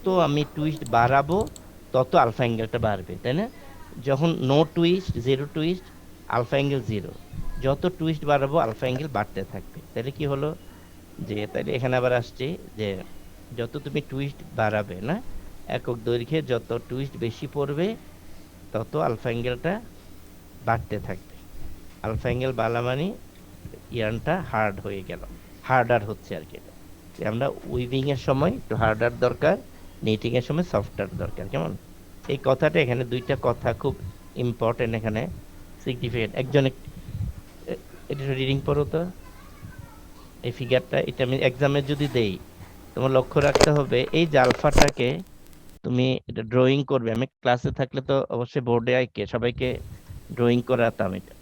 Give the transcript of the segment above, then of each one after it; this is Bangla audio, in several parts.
যত আমি টুইস্ট বাড়াবো তত আলফা অ্যাঙ্গেলটা বাড়বে, তাই না? যখন no twist, zero twist, alpha angle zero. যত টুইস্ট বাড়াবো আলফা অ্যাঙ্গেল বাড়তে থাকবে। তাহলে কি হলো, যে তাহলে এখানে আবার আসছে যে যত তুমি টুইস্ট বাড়াবে না, একক দৈর্ঘ্যে যত টুইস্ট বেশি পড়বে তত আলফা অ্যাঙ্গেলটা বাড়তে থাকবে। আলফা অ্যাঙ্গেল বাড়া মানে ইয়ার্নটা হার্ড হয়ে গেল, হার্ডার হচ্ছে আর কি। এটা যে আমরা উইভিং এর সময় একটু হার্ডার দরকার, নিটিং এর সময় সফটওয়্যার দরকার, কেমন? এই কথাটা এখানে দুইটা কথা খুব ইম্পর্টেন্ট, এখানে সিগনিফিকেন্ট। একজন এটা রিডিং পড়ো তো, এই ফিগারটা, এটা আমি এক্সামে যদি দেই, তোমার লক্ষ্য রাখতে হবে এই যে আলফাটাকে তুমি এটা ড্রয়িং করবে। আমি ক্লাসে থাকলে তো অবশ্যই বোর্ডে আঁকে সবাইকে ড্রয়িং করাতাম এটা।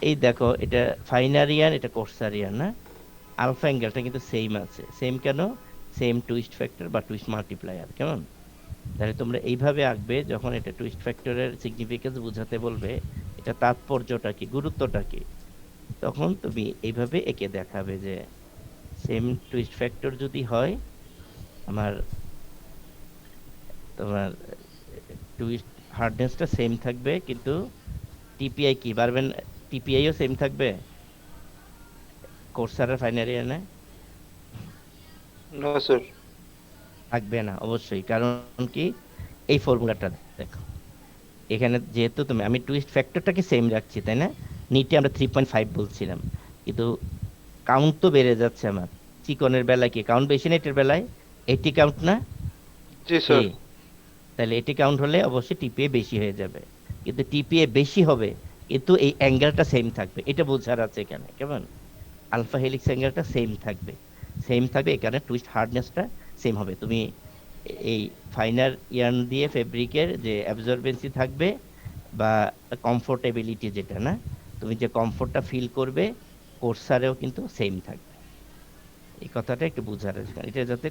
এই দেখো, এটা ফাইনারিয়ান, এটা কোর্সারিয়ান না? আলফা অ্যাঙ্গেলটা কিন্তু সেম আছে। সেম কেন? সেম টুইস্ট ফ্যাক্টর বা টুইস্ট মাল্টিপ্লায়ার, কেমন? তাহলে তোমরা এইভাবে আঁকবে যখন এটা টুইস্ট ফ্যাক্টরের সিগনিফিকেন্স বোঝাতে বলবে, এটা তাৎপর্যটা কি, গুরুত্বটা কি, তখন তুমি এইভাবে এঁকে দেখাবে যে সেম টুইস্ট ফ্যাক্টর যদি হয় আমার, তোমার টুইস্ট হার্ডনেসটা সেম থাকবে, কিন্তু টিপিআই কি বাড়বেন? টিপিআইও সেম থাকবে কোর্সারের ফাইনারিয়ানে? No sir. থাকবে না অবশ্যই। কারণ কি, এই ফর্মুলাটা দেখো, এখানে যেহেতু তুমি, আমি টুইস্ট ফ্যাক্টরটাকে সেম রাখছি, তাই না? নিটে আমরা 3.5 বলছিলাম, কিন্তু কাউন্ট তো বেড়ে যাচ্ছে আমার। চিকনের বেলায় কি কাউন্ট বেশি না এটার বেলায়? 80 কাউন্ট না? জি এ, স্যার। তাহলে 80 কাউন্ট হলে অবশ্যই টিপিএ বেশি হয়ে যাবে। কিন্তু টিপিএ বেশি হবে কিন্তু এই অ্যাঙ্গেলটা সেম থাকবে, এটা বোঝার আছে এখানে, কেমন? আলফা হেলিক্স অ্যাঙ্গেলটা সেম থাকবে। সেম থাকবে এখানে টুইস্ট হার্ডনেসটা সেম হবে। তুমি এই ফাইনার ইয়ার্ন দিয়ে ফেব্রিকের যে অ্যাবজর্বেন্সি থাকবে বা কমফোর্টেবিলিটি যেটা না, তুমি যে কমফোর্টটা ফিল করবে, কোর্সারেও কিন্তু সেম থাকবে। এই কথাটা একটু বুঝার আছে, এটা যাতে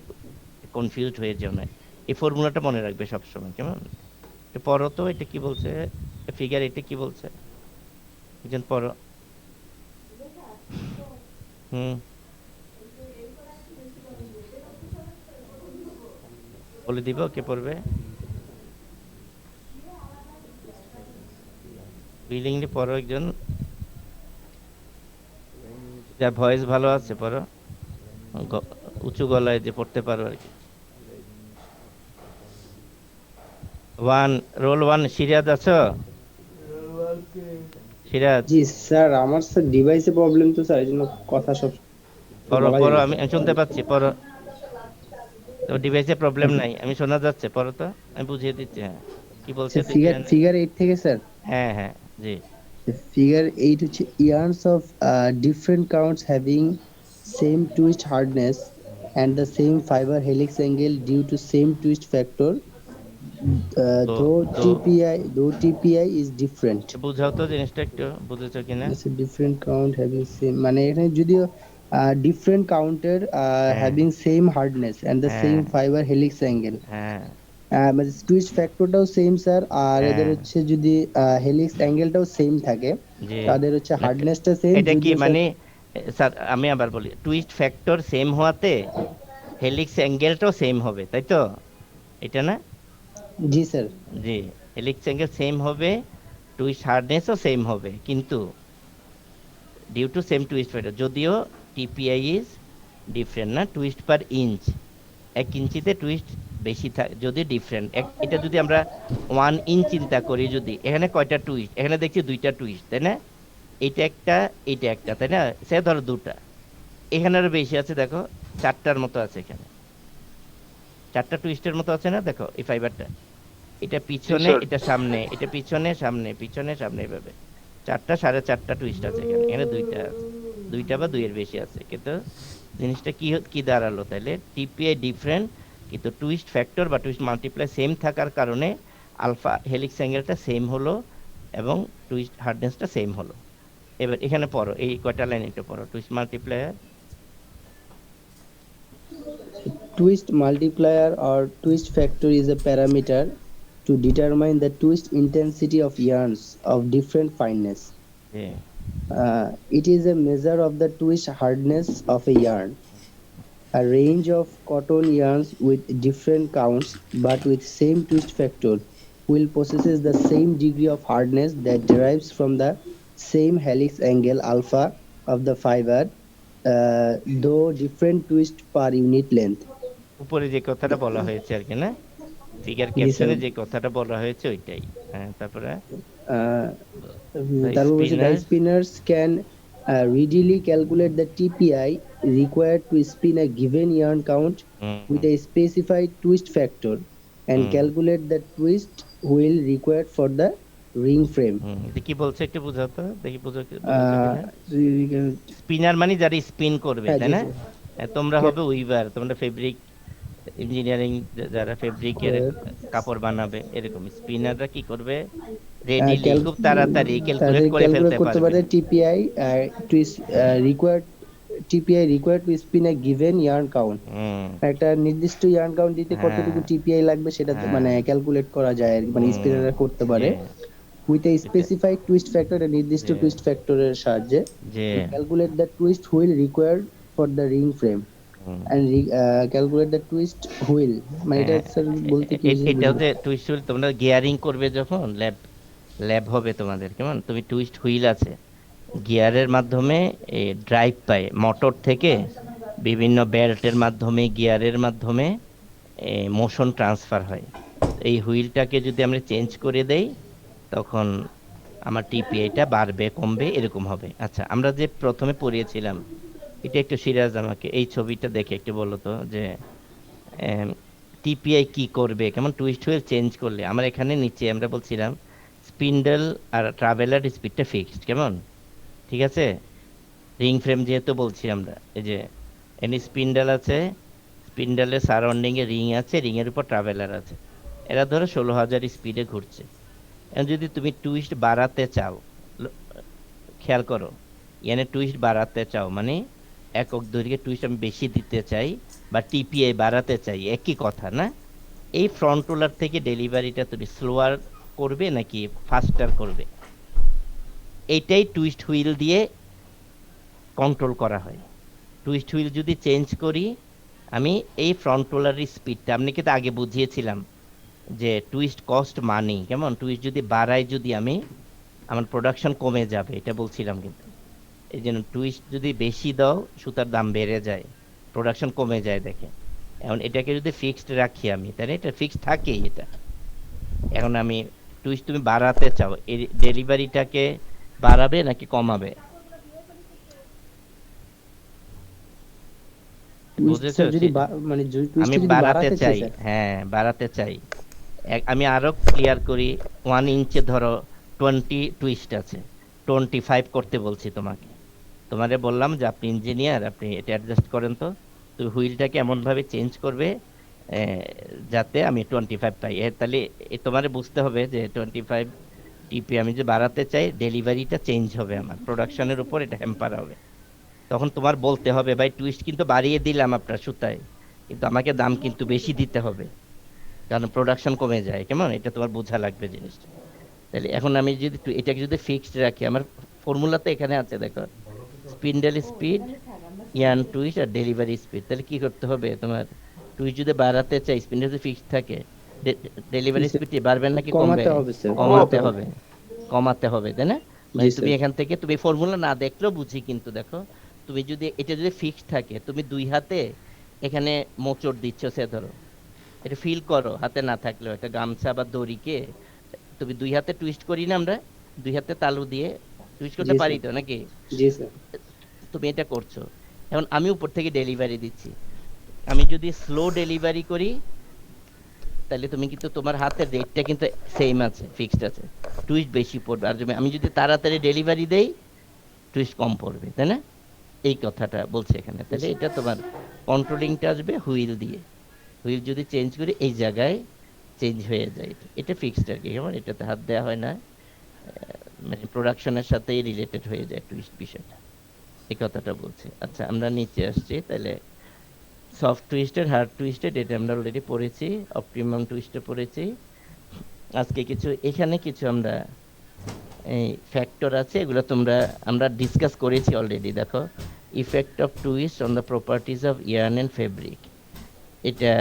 কনফিউজড হয়ে যেও না। এই ফর্মুলাটা মনে রাখবে সবসময়, কেমন? এটা পড়ো তো, এটা কি বলছে ফিগার, এটা কি বলছে একজন পড়ো। হুম, বলে দিব কে পড়বে। বিল্ডিংলি পড়ো একজন, যার ভয়েস ভালো আছে পড়ো, গ- উঁচু গলায় যে পড়তে পারো আর কি। ওয়ান, রোল ওয়ান, সিরাজ আছো? সিরাজ, জি স্যার, আমার স্যার ডিভাইসে প্রবলেম, তো স্যার এই জন্য কথা সব পড়ো বলা যায় পড়ো, না আমি স্যার। আমি শুনতে পাচ্ছি, পড়ো। তো ডিভাইসে প্রবলেম নাই, আমি শোনা যাচ্ছে, পড়ো তো, আমি বুঝিয়ে দিচ্ছি। হ্যাঁ, কি বলছে স্যার তুই কি ফিগার জানি? ফিগার 8 থেকে স্যার, হ্যাঁ হ্যাঁ, জি। ফিগার 8 হচ্ছে yarns of different counts having same twist hardness and the same fiber helix angle due to same twist factor, তো though তো TPI is different. বুঝাও তো জিনিসটা একটু, বুঝেছো কিনা? It's a different count having same, মানে এখানে যদিও different counter হ্যাঁ having same hardness and the হ্যাঁ same fiber helix angle, হ্যাঁ মানে টুইস্ট ফ্যাক্টরটাও সেম স্যার, আর এদের হ্যাঁ, হচ্ছে যদি হেলিক্স অ্যাঙ্গেলটাও সেম থাকে, জি। তাদের হচ্ছে না, হার্ডনেসটা সেম, এটা কি যদিও স্যার। মানে, স্যার আমি আবার বলি, টুইস্ট ফ্যাক্টর সেম হওয়াতে হেলিক্স অ্যাঙ্গেলটাও সেম হবে, তাই তো? এটা না? জি স্যার। জি, হেলিক্স অ্যাঙ্গেল সেম হবে, টুইস্ট হার্ডনেসও সেম হবে, কিন্তু due to same twist factor, যদিও টিপিআই ইজ ডিফারেন্ট না, টুইস্ট পার ইঞ্চ, 1 ইঞ্চিতে টুইস্ট বেশি থাকে যদি ডিফারেন্ট। এটা যদি আমরা 1 ইঞ্চ চিন্তা করি, যদি এখানে কয়টা টুইস্ট, এখানে দেখছি দুইটা টুইস্ট, তাই না? এটা একটা, এটা একটা, তাই না? সে ধরো দুটা, এখানে আরো বেশি আছে, দেখো 4টার মতো আছে এখানে, 4টা টুইস্টের মতো আছে না? দেখো এই ফাইবারটা, এটা জি পিছনে, স্যার। এটা সামনে, এটা পিছনে সামনে, পিছনে সামনে, এভাবে 4টা, 4.5টা টুইস্ট আছে এখানে, এখানে দুইটা আছে, দুইটা বা দুইয়ের বেশি আছে। কিন্তু জিনিসটা কি কি দাঁড়ালো তাহলে, টিপিআই ডিফারেন্ট কিন্তু টুইস্ট ফ্যাক্টর বা টুইস্ট মাল্টিপ্লাই সেম থাকার কারণে আলফা হেলিক্স অ্যাঙ্গেলটা সেম হলো এবং টুইস্ট হার্ডনেসটা সেম হলো। এবার এখানে পড়ো, এই কয়টা লাইন একটু পড়ো, twist multiplier. Twist multiplier or twist factor is a parameter to determine the twist intensity of yarns of different fineness. It is a measure of the twist hardness of a yarn. A range of cotton yarns with different counts but with same twist factor will possesses the same degree of hardness that derives from the same helix angle alpha of the fiber, though different twist per unit length. উপরে যে কথাটা বলা হয়েছে আর কি, না? Figure Yes, sir. ক্যাপশনে যে কথাটা বলা হয়েছে ওইটাই। হ্যাঁ, তারপরে Uh, the তারপর বলছে the spinners spinners can readily calculate the TPI required to spin a given yarn count with hmm a specified twist factor and hmm calculate the twist wheel required for the ring frame. হুম এটা কি বলছে একটু বুঝাও তো দেখি, বুঝেছো Uh, কিনা? স্পিনার মানে যারা স্পিন করবে, হ্যাঁ তাই জি না? স্যার। তোমরা হবে উইভার, তোমরা ফেব্রিক ইঞ্জিনিয়ারিং, যারা ফেব্রিকের কাপড় বানাবে এরকম। স্পিনাররা কি করবে? রেডিলি, খুব তাড়াতাড়ি ক্যালকুলেট তাদের করে ক্যালকুলেট ফেলতে করতে পারবে। পারে TPI twist required TPI required to spin a given yarn count. হুম একটা নির্দিষ্ট ইয়ার্ন কাউন্ট দিতে হ্যাঁ কতটুকু টিপিআই লাগবে সেটা মানে হ্যাঁ ক্যালকুলেট করা যায় আর কি, মানে হুম স্পিনাররা করতে যে পারে উইথ এ এটা স্পেসিফাইড টুইস্ট ফ্যাক্টর, নির্দিষ্ট যে টুইস্ট ফ্যাক্টরের সাহায্যে যে to calculate the twist wheel required for the ring frame hmm and calculate the twist wheel, মানে এটা হ্যাঁ, স্যার বলতে কি বুঝি এটা বুঝি হচ্ছে টুইস্ট হুইল। তোমরা গিয়ারিং করবে যখন, ল্যাব ল্যাব হবে তোমাদের, কেমন? তুমি টুইস্ট হুইল আছে, গিয়ারের মাধ্যমে ড্রাইভ পায় মোটর থেকে, বিভিন্ন বেল্টের মাধ্যমে, গিয়ারের মাধ্যমে মোশন ট্রান্সফার হয়। এই হুইলটাকে যদি আমরা চেঞ্জ করে দেই, তখন আমার টিপিআইটা বাড়বে কমবে এরকম হবে। আচ্ছা, আমরা যে প্রথমে পড়িয়েছিলাম, এটা একটু সিরাজ আমাকে এই ছবিটা দেখে একটু বলো তো যে টিপিআই কি করবে, কেমন টুইস্ট হুইল চেঞ্জ করলে। আমার এখানে নিচে আমরা বলছিলাম স্পিন্ডল আর ট্রাভেলার স্পিডটা ফিক্সড, কেমন? ঠিক আছে, রিং ফ্রেম যেহেতু বলছি আমরা, এই যে এনি স্পিন্ডল আছে, স্পিন্ডলের সারাউন্ডিং এ রিং আছে, রিং এর উপর ট্রাভেলার আছে, এরা ধরো 16,000 স্পিডে ঘুরছে। এখন যদি তুমি টুইস্ট বাড়াতে চাও, খেয়াল করো, এখানে টুইস্ট বাড়াতে চাও মানে একক দৈর্ঘ্যে টুইস্ট আমি বেশি দিতে চাই বা টিপিআই বাড়াতে চাই, একই কথা না? এই ফ্রন্ট রোলার থেকে ডেলিভারিটা তুমি স্লোয়ার করবে নাকি ফাস্টার করবে, এইটাই টুইস্ট হুইল দিয়ে কন্ট্রোল করা হয়। টুইস্ট হুইল যদি চেঞ্জ করি, আমি এই ফ্রন্ট রোলারের স্পিডটা, আপনি কিন্তু আগে বুঝিয়েছিলাম যে টুইস্ট কস্ট মানি, কেমন? টুইস্ট যদি বাড়াই, যদি আমি, আমার প্রোডাকশন কমে যাবে, এটা বলছিলাম কিন্তু। এই জন্য টুইস্ট যদি বেশি দাও, সুতার দাম বেড়ে যায়, প্রোডাকশন কমে যায়, দেখে। এখন এটাকে যদি ফিক্সড রাখি আমি, তাহলে এটা ফিক্সড থাকেই এটা। এখন আমি টুইস্ট তুমি বাড়াতে চাও, এই ডেলিভারিটাকে বাড়াবে নাকি কমাবে? টুইস্ট বুঝেছো? স্যার যদি মানে আমি টুইস্টটা যদি বাড়াতে বাড়াতে চাই চাই, স্যার। হ্যাঁ বাড়াতে চাই। আমি আরো ক্লিয়ার করি, 1 ইঞ্চে ধরো 20 টুইস্ট আছে, 25 করতে বলছি তোমাকে। তোমারে বললাম যে আপনি ইঞ্জিনিয়ার, আপনি এটা অ্যাডজাস্ট করেন তো, তুই হুইলটাকে এমন ভাবে চেঞ্জ করবে যাতে আমি 25 পাই। তাহলে তোমারে বুঝতে হবে যে 25 টিপি আমি যে বাড়াতে চাই, ডেলিভারিটা চেঞ্জ হবে, আমার প্রোডাকশনের উপর এটা হ্যাম্পার হবে। তখন তোমার বলতে হবে, ভাই টুইস্ট কিন্তু বাড়িয়ে দিলাম আপনার সুতায়, কিন্তু আমাকে দাম কিন্তু বেশি দিতে হবে, কারণ প্রোডাকশন কমে যায়, কেমন? এটা তোমার বোঝা লাগবে জিনিসটা। তাহলে এখন আমি যদি এটাকে যদি ফিক্সড রাখি, আমার ফর্মুলা তো এখানে আছে, দেখো, স্পিন্ডেল স্পিড, ইয়ান টুইস্ট আর ডেলিভারি স্পিড। তাহলে কি করতে হবে তোমার? টুইস্ট যদি বাড়াতে চাই, স্পিন্ডেল যদি ফিক্সড থাকে, জি ডেলিভারি স্যার, স্পিড বাড়বে নাকি কমবে? কমাতে হবে স্যার, কমাতে কমাতে হবে। হবে, কমাতে হবে, তাই না? জি মানে তুমি স্যার। এখান থেকে, তুমি ফর্মুলা না দেখলেও বুঝি কিন্তু, দেখো, তুমি যদি এটা যদি ফিক্সড থাকে, তুমি দুই হাতে এখানে মোচড় দিচ্ছ, সে ধরো, এটা ফিল করো, হাতে না থাকলেও একটা গামছা বা দড়িকে তুমি দুই হাতে টুইস্ট করি না আমরা, দুই হাতে তালু দিয়ে টুইস্ট করতে জি পারি স্যার। তো, নাকি? জি স্যার। তুমি এটা করছো। এখন আমি উপর থেকে ডেলিভারি দিচ্ছি, আমি যদি স্লো ডেলিভারি করি, তাহলে তুমি কিন্তু তোমার হাতের রেটটা কিন্তু সেম আছে, ফিক্সড আছে, টুইস্ট বেশি পড়বে। আর আমি যদি তাড়াতাড়ি ডেলিভারি দেই, টুইস্ট কম পড়বে, তাই না? এই কথাটা বলছে এখানে। তাহলে এটা তোমার কন্ট্রোলিংটা আসবে হুইল দিয়ে। হুইল যদি চেঞ্জ করি, এই জায়গায় চেঞ্জ হয়ে যায়, এটা ফিক্সড আর কি, কেমন? এটাতে হাত দেওয়া হয় না, মানে প্রোডাকশনের সাথেই রিলেটেড হয়ে যায় টুইস্ট বিষয়টা, এই কথাটা বলছে। আচ্ছা, আমরা নিচে আসছি তাহলে। সফট টুইস্টেড, হার্ড টুইস্টেড, এটা আমরা অলরেডি পড়েছি, অপটিমাম টুইস্টে পড়েছি। আজকে কিছু, এখানে কিছু আমরা এই ফ্যাক্টর আছে, এগুলো তোমরা, আমরা ডিসকাস করেছি অলরেডি, দেখো, effect of twist on the properties of yarn and fabric. এটা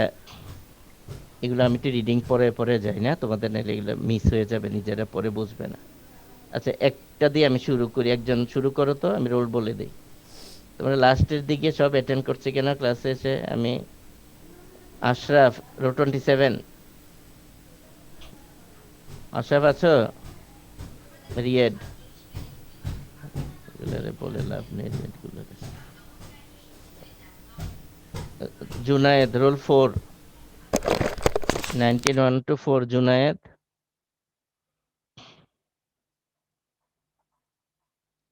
এগুলো আমি একটু রিডিং পরে পরে যাই না, তোমাদের নাহলে এগুলো মিস হয়ে যাবে, নিজেরা পরে বুঝবে না। আচ্ছা, একটা দিয়ে আমি শুরু করি, একজন শুরু করো তো, আমি রোল বলে দিই। তোমরা লাস্টের দিকে সব অ্যাটেন্ড করছে কিনা ক্লাসে এসে? আমি আশরাফ, রো 27, আশরাফ আছো? রিয়েড এগুলারে বলে লাভ নেই, রিয়েড গুলারে। Junaid, roll 4, 19 1 to 4, Junaid.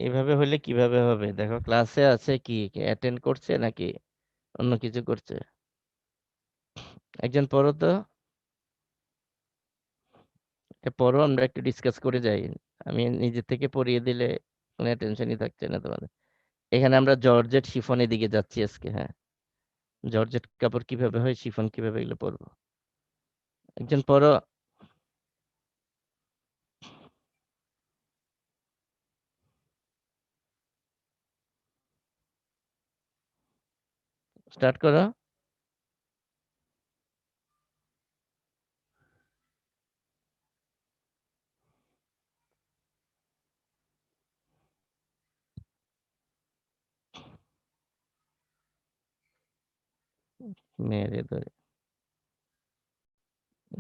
এভাবে হলে কিভাবে হবে? দেখো ক্লাসে আছে, কি অ্যাটেন্ড করছে নাকি অন্য কিছু করছে? একজন পড়ো তো, এটা পড়ো, আমরা একটু ডিসকাস করে যাই। আমি নিজে থেকে পড়িয়ে দিলে কোনো টেনশনই থাকছে না তোমাদের। এখানে আমরা জর্জেট শিফনের দিকে যাচ্ছি আজকে। হ্যাঁ, জর্জেট কাপড় কিভাবে হয়, শিফন কিভাবে, এগুলো পড়বো। একজন পড়ো, স্টার্ট করো। মেরে ধরে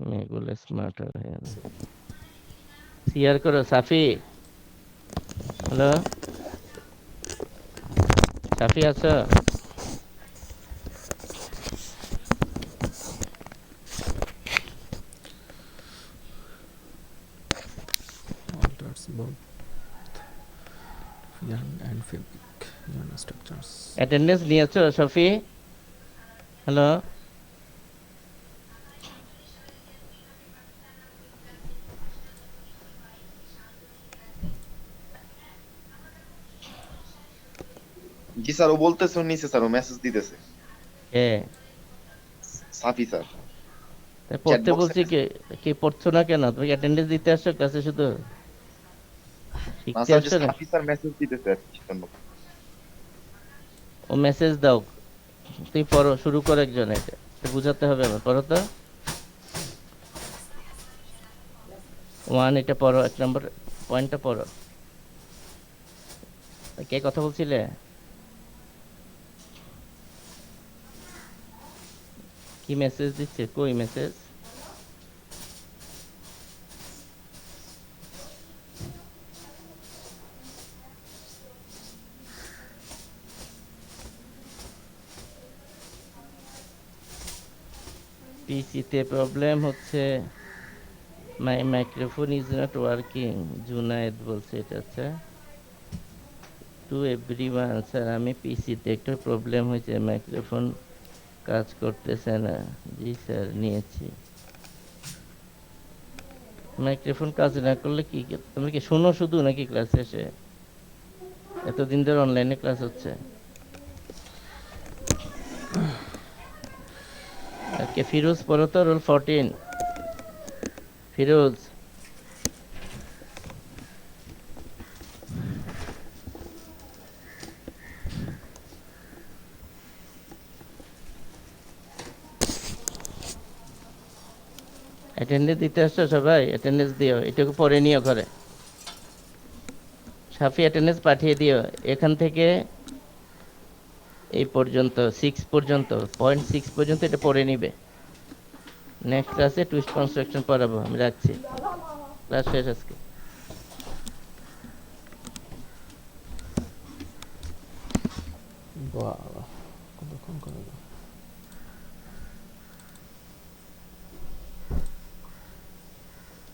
মেয়েগুলো স্মার্ট হয়ে গেল। শেয়ার করো সাফি। হ্যালো সাফি, আছো? Alters both yarn and fabric yarn structures. Attendance নিয়েছো সফি? হ্যালো, জি স্যার, ও বলতেছে ও নিচে স্যার, ও মেসেজ দিতেছে। এ সাফি স্যার তাই চ্যাট পড়তে বলছি, বক্সে। কি কি পড়ছো না কেন? তুমি অ্যাটেন্ডেন্স দিতে আসছো ক্লাসে, শুধু না শিখতে স্যার, যে আসছো না? সাফি স্যার মেসেজ দিতেছে আর কি জন্য। ও মেসেজ দাও, তুই পড়ো, শুরু করো। একজন এটা এটা বুঝাতে হবে আমার, পড়ো তো। 1 এটা পড়ো, 1 নম্বর পয়েন্টটা পড়ো। কে কথা বলছিলে? কি মেসেজ দিচ্ছে? কই মেসেজ? পিসিতে প্রবলেম হচ্ছে, my microphone is not working, Junaid বলছে এটা। আচ্ছা, টু এভরিওয়ান, স্যার আমি পিসিতে একটা প্রবলেম হয়েছে, মাইক্রোফোন কাজ করতেছে না। জি স্যার, নিয়েছি। মাইক্রোফোন কাজ না করলে কি তুমি কি শোনো শুধু, নাকি ক্লাসে এসে? এতদিন ধরে অনলাইনে ক্লাস হচ্ছে। ওকে, ফিরোজ পড়ো তো, রোল 14, ফিরোজ। অ্যাটেন্ডেন্স দিতে আসছো সবাই? অ্যাটেন্ডেন্স দিও, এটুকু পরে নিও ঘরে। সাফি অ্যাটেন্ডেন্স পাঠিয়ে দিও। এখান থেকে এই পর্যন্ত 6 পর্যন্ত, পয়েন্ট 6 পর্যন্ত এটা পড়ে নিবে। নেক্সট ক্লাসে টুইস্ট কনস্ট্রাকশন পড়াবো। আমি রাখছি, ক্লাস শেষ আজকে। বাবা, কতক্ষণ করে